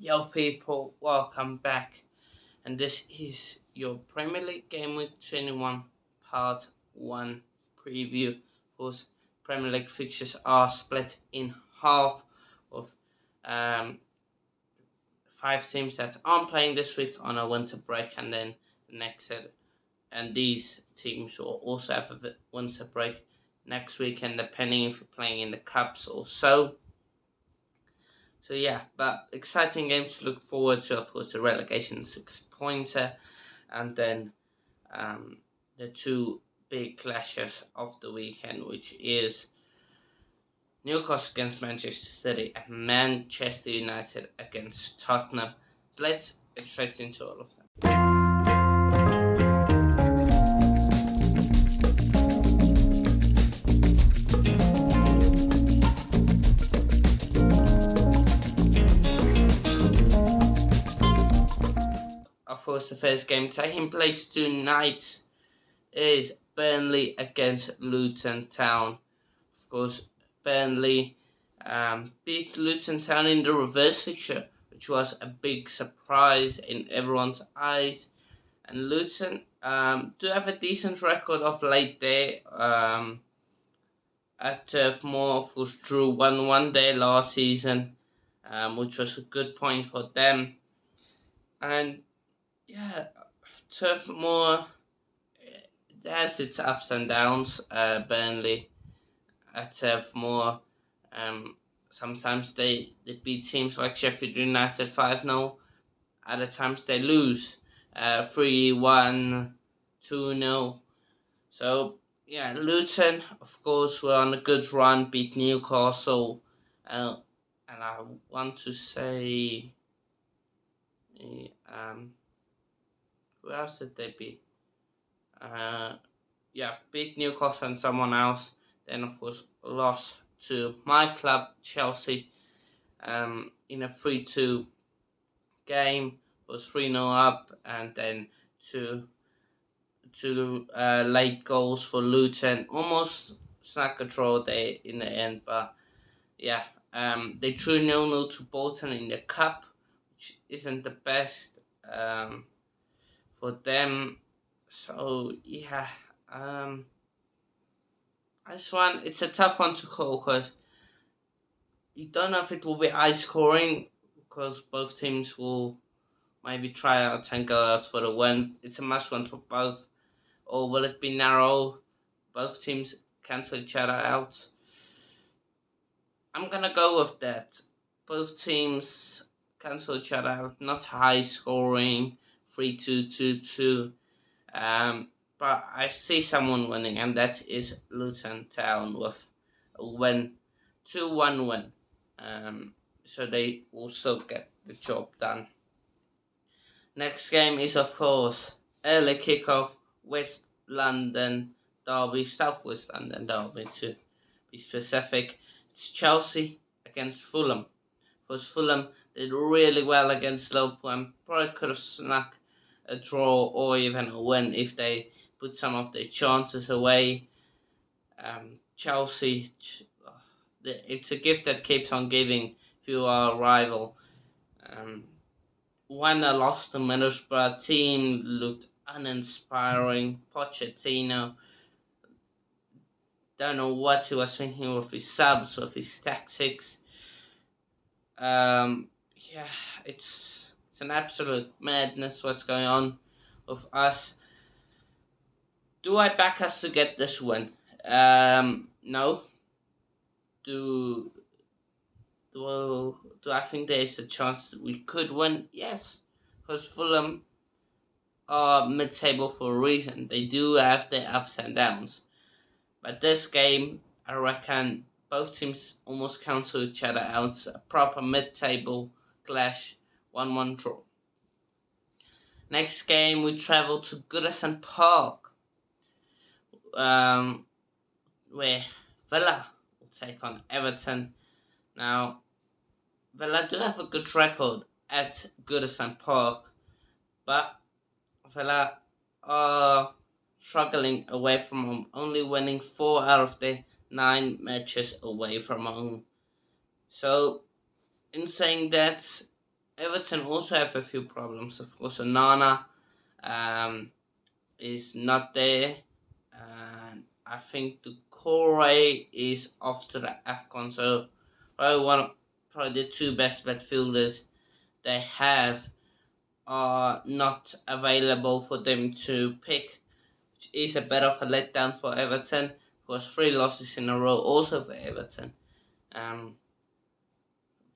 Yo people, welcome back, and this is your Premier League Game Week 21 Part 1 preview. Of course, Premier League fixtures are split in half with 5 teams that aren't playing this week on a winter break, and then the next set, and these teams will also have a winter break next weekend, depending if you're playing in the Cups or so. So yeah, but exciting games to look forward to. Of course, the relegation 6-pointer, and then the two big clashes of the weekend, which is Newcastle against Manchester City and Manchester United against Tottenham. So let's get straight into all of them. Of course, the first game taking place tonight is Burnley against Luton Town. Of course, Burnley beat Luton Town in the reverse fixture, which was a big surprise in everyone's eyes. And Luton do have a decent record of late there. At Turf Moor, of course, drew 1-1 there last season, which was a good point for them. And yeah, Turf Moor has its ups and downs. Burnley at Turf Moor, sometimes they beat teams like Sheffield United 5-0. Other times they lose 3-1, 2-0. So yeah, Luton, of course, were on a good run, beat Newcastle, and I want to say, who else did they beat? Beat Newcastle and someone else. Then, of course, lost to my club, Chelsea, in a 3-2 game. It was 3-0 up, and then two late goals for Luton. Almost snuck a draw there in the end, but yeah, they drew 0-0 to Bolton in the Cup, which isn't the best for them. So yeah, this one, it's a tough one to call because you don't know if it will be high scoring, because both teams will maybe try out and go out for the win. It's a must win for both. Or will it be narrow? Both teams cancel each other out. I'm gonna go with that. Both teams cancel each other out. Not high scoring, 3-2, 2-2. But I see someone winning, and that is Luton Town with a win, 2-1 win. So they also get the job done. Next game is, of course, early kickoff, West London derby, Southwest London derby to be specific. It's Chelsea against Fulham. Because Fulham did really well against Liverpool and probably could have snuck a draw or even a win if they put some of their chances away. Chelsea, it's a gift that keeps on giving if you are a rival. When I lost to Middlesbrough, team looked uninspiring. Pochettino, don't know what he was thinking with his subs, with his tactics. It's an absolute madness what's going on with us. Do I back us to get this win? No. Do I think there is a chance that we could win? Yes, because Fulham are mid-table for a reason. They do have their ups and downs. But this game, I reckon both teams almost cancel each other out. A proper mid-table clash, 1-1 draw. Next game, we travel to Goodison Park, where Villa will take on Everton. Now, Villa do have a good record at Goodison Park, but Villa are struggling away from home, only winning 4 out of their 9 matches away from home. So, in saying that, Everton also have a few problems. Of course, Onana is not there, and I think the core is off to the AFCON. So probably the two best midfielders they have are not available for them to pick, which is a bit of a letdown for Everton. Of course, 3 losses in a row also for Everton. Um,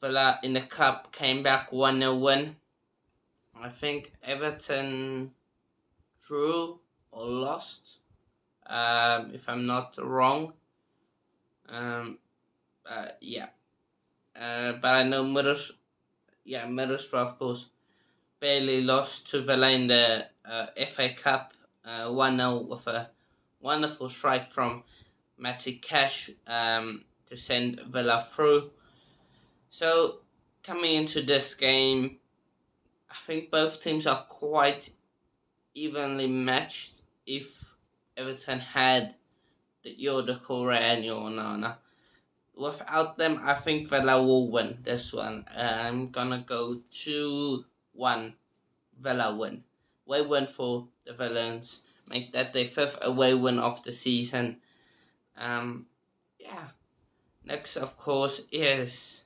Villa in the cup came back 1-0 win. I think Everton drew or lost, if I'm not wrong. Um, yeah. But I know Middlesbrough, of course, barely lost to Villa in the FA Cup 1-0 with a wonderful strike from Matty Cash to send Villa through. So, coming into this game, I think both teams are quite evenly matched if Everton had your Decore and your Onana. Without them, I think Villa will win this one. I'm gonna go 2-1 Villa win. Away win for the Villains. Make that their 5th away win of the season. Yeah. Next, of course, is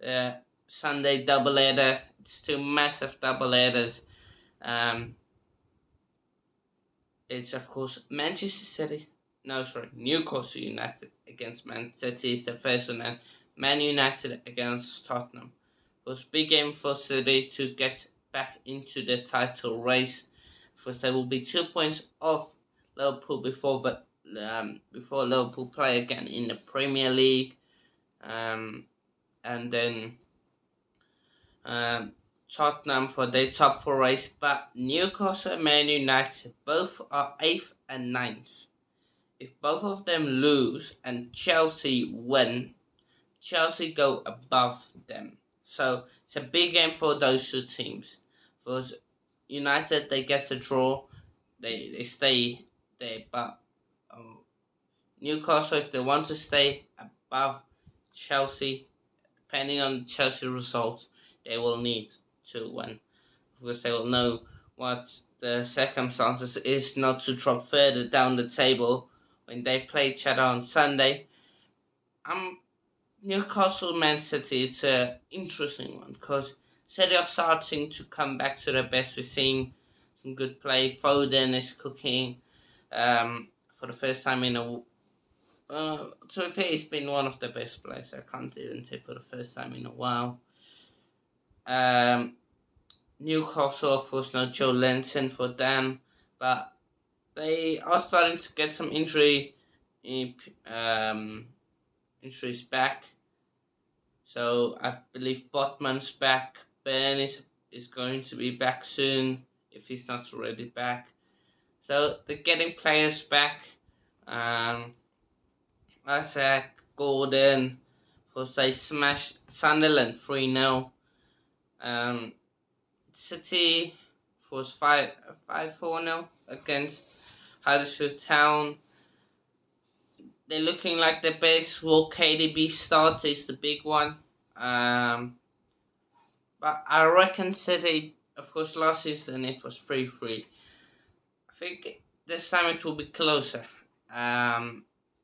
the Sunday doubleheader. It's 2 massive doubleheaders. It's of course Newcastle United against Man City is the first one, and Man United against Tottenham. It was a big game for City to get back into the title race, because they will be 2 points off Liverpool before Liverpool play again in the Premier League, and then Tottenham for their top 4 race. But Newcastle and Man United both are 8th and 9th. If both of them lose and Chelsea win, Chelsea go above them. So it's a big game for those two teams. For United, they get a draw, they stay there. But Newcastle, if they want to stay above Chelsea, depending on the Chelsea result, they will need to win. Of course, they will know what the circumstances is not to drop further down the table when they play each other on Sunday. Newcastle Man City, it's an interesting one because City are starting to come back to their best. We're seeing some good play. Foden is cooking for the first time in a to be fair, he's been one of the best players. I can't even say for the first time in a while. Newcastle, of course, no Joe Linton for them, but they are starting to get some injuries back. So I believe Botman's back. Ben is going to be back soon if he's not already back. So they're getting players back. Isaac, Gordon, of course they smashed Sunderland 3-0. City was 5-4-0 against Huddersfield Town. They're looking like the best. Will KDB start is the big one. But I reckon City, of course, last season it was 3-3. I think this time it will be closer.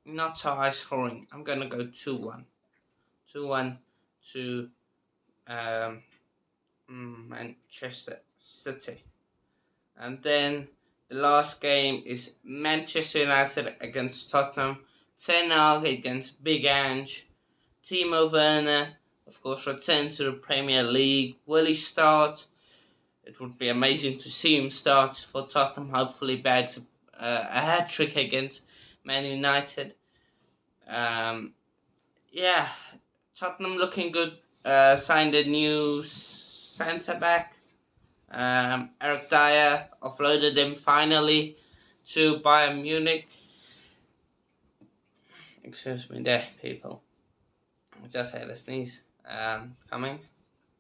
Not so high scoring. I'm gonna go 2-1. 2-1 to Manchester City. And then the last game is Manchester United against Tottenham. Ten Hag against Big Ange. Timo Werner, of course, returns to the Premier League. Will he start? It would be amazing to see him start for Tottenham. Hopefully bags a hat-trick against Man United. Yeah, Tottenham looking good. Signed a new centre-back. Eric Dyer offloaded him finally to Bayern Munich. Excuse me there, people. I just had a sneeze coming.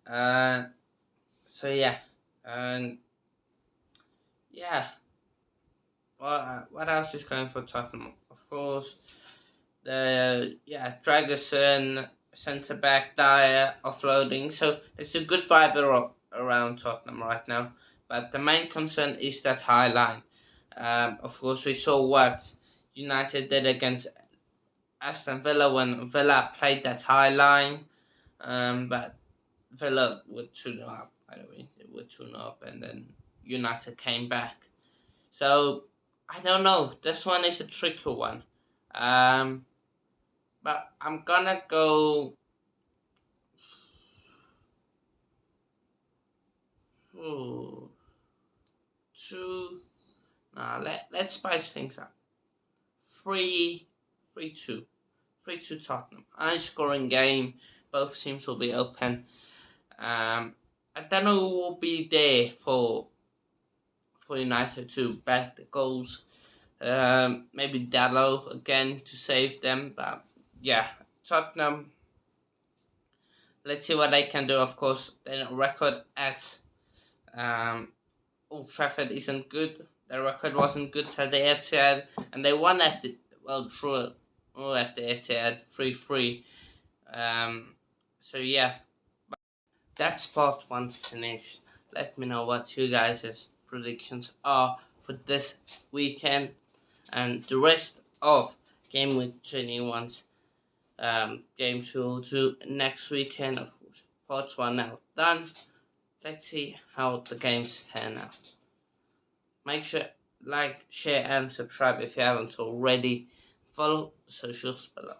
So yeah, and yeah. What else is going for Tottenham? Of course, Dragerson centre back Dyer offloading. So there's a good vibe around Tottenham right now. But the main concern is that high line. Of course, we saw what United did against Aston Villa when Villa played that high line. But Villa were 2-0 up, by the way. They were 2-0 up, and then United came back. So, I don't know. This one is a tricky one. But I'm gonna go. Ooh, 2. Nah, let's spice things up. 3, 3-2. 3-2 Tottenham. High scoring game. Both teams will be open. I don't know who will be there for United to back the goals. Maybe Dallo again to save them. But yeah, Tottenham. Let's see what they can do. Of course, their record at Old Trafford isn't good. Their record wasn't good at the Etihad, and they won at the drew at the Etihad 3-3. So yeah, that's part one finished. Let me know what you guys' predictions are for this weekend and the rest of Game Week 21's games we'll do next weekend. Of course, part one now done. Let's see how the games turn out. Make sure like, share, and subscribe if you haven't already. Follow the socials below.